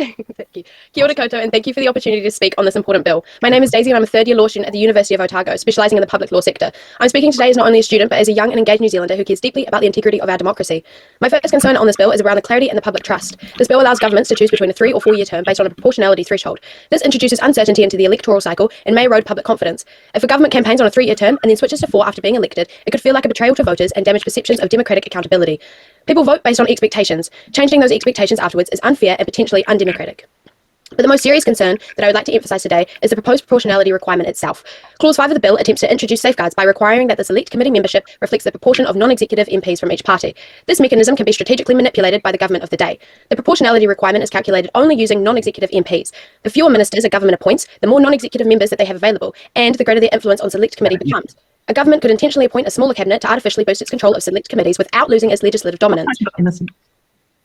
Thank you. Kia ora koutou, and thank you for the opportunity to speak on this important bill. My name is Daisy and I'm a third-year law student at the University of Otago, specialising in the public law sector. I'm speaking today as not only a student, but as a young and engaged New Zealander who cares deeply about the integrity of our democracy. My first concern on this bill is around the clarity and the public trust. This bill allows governments to choose between a 3 or 4 year term based on a proportionality threshold. This introduces uncertainty into the electoral cycle and may erode public confidence. If a government campaigns on a 3-year term and then switches to 4 after being elected, it could feel like a betrayal to voters and damage perceptions of democratic accountability. People vote based on expectations. Changing those expectations afterwards is unfair and potentially undemocratic. But the most serious concern that I would like to emphasise today is the proposed proportionality requirement itself. Clause 5 of the bill attempts to introduce safeguards by requiring that the select committee membership reflects the proportion of non-executive MPs from each party. This mechanism can be strategically manipulated by the government of the day. The proportionality requirement is calculated only using non-executive MPs. The fewer ministers a government appoints, the more non-executive members that they have available, and the greater their influence on select committee becomes. A government could intentionally appoint a smaller cabinet to artificially boost its control of select committees without losing its legislative dominance.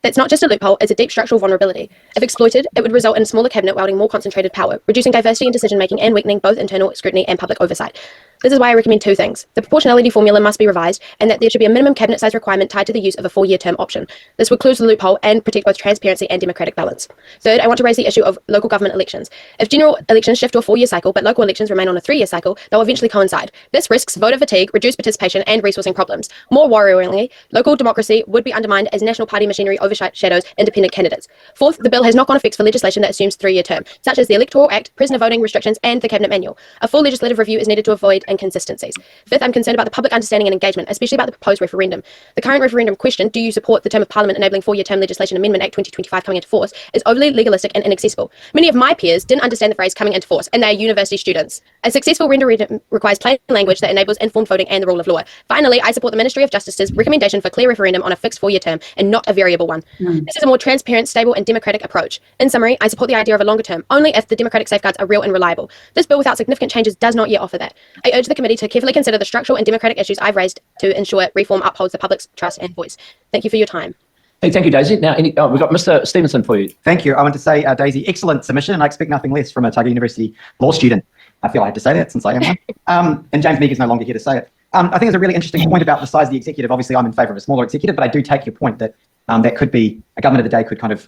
That's not just a loophole, it's a deep structural vulnerability. If exploited, it would result in a smaller cabinet wielding more concentrated power, reducing diversity in decision-making and weakening both internal scrutiny and public oversight. This is why I recommend 2 things. The proportionality formula must be revised, and that there should be a minimum cabinet size requirement tied to the use of a 4-year term option. This would close the loophole and protect both transparency and democratic balance. Third, I want to raise the issue of local government elections. If general elections shift to a 4-year cycle, but local elections remain on a 3-year cycle, they'll eventually coincide. This risks voter fatigue, reduced participation, and resourcing problems. More worryingly, local democracy would be undermined as national party machinery overshadows independent candidates. Fourth, the bill has knock-on effects for legislation that assumes 3-year term, such as the Electoral Act, prisoner voting restrictions, and the Cabinet Manual. A full legislative review is needed to avoid inconsistencies. Fifth, I'm concerned about the public understanding and engagement, especially about the proposed referendum. The current referendum question, do you support the term of Parliament enabling 4-year term legislation Amendment Act 2025 coming into force, is overly legalistic and inaccessible. Many of my peers didn't understand the phrase coming into force, and they are university students. A successful referendum requires plain language that enables informed voting and the rule of law. Finally, I support the Ministry of Justice's recommendation for clear referendum on a fixed 4-year term and not a variable one. This is a more transparent, stable, and democratic approach. In summary, I support the idea of a longer term, only if the democratic safeguards are real and reliable. This bill without significant changes does not yet offer that. I urge the committee to carefully consider the structural and democratic issues I've raised to ensure reform upholds the public's trust and voice. Thank you for your time. Hey, thank you, Daisy. Now, we've got Mr. Stevenson for you. Thank you. I want to say, Daisy, excellent submission, and I expect nothing less from a Otago University law student. I feel I have to say that since I am one. And James Meek is no longer here to say it. I think there's a really interesting point about the size of the executive. Obviously, I'm in favour of a smaller executive, but I do take your point that that could be a government of the day could kind of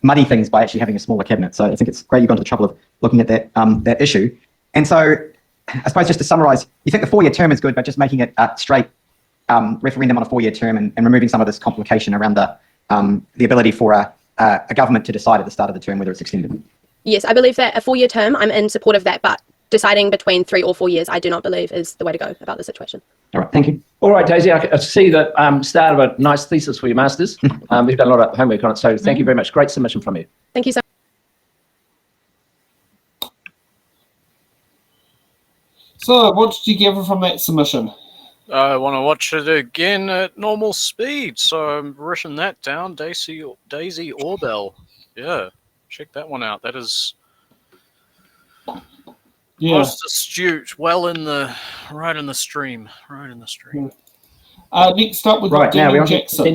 muddy things by actually having a smaller cabinet. So I think it's great you've gone to the trouble of looking at that issue. And so I suppose just to summarise, you think the 4-year term is good, but just making it a straight referendum on a 4-year term and removing some of this complication around the ability for a government to decide at the start of the term whether it's extended. Yes, I believe that a 4-year term, I'm in support of that, but deciding between 3 or 4 years, I do not believe is the way to go about the situation. All right, thank you. All right, Daisy, I see that start of a nice thesis for your masters. We've done a lot of homework on it, so thank you very much. Great submission from you. Thank you so much. So, what did you gather from that submission? I want to watch it again at normal speed, so I'm written that down. Daisy Orbell. Yeah, check that one out. That is most astute. Well in the right in the stream. Next up, we've got Daniel Jackson.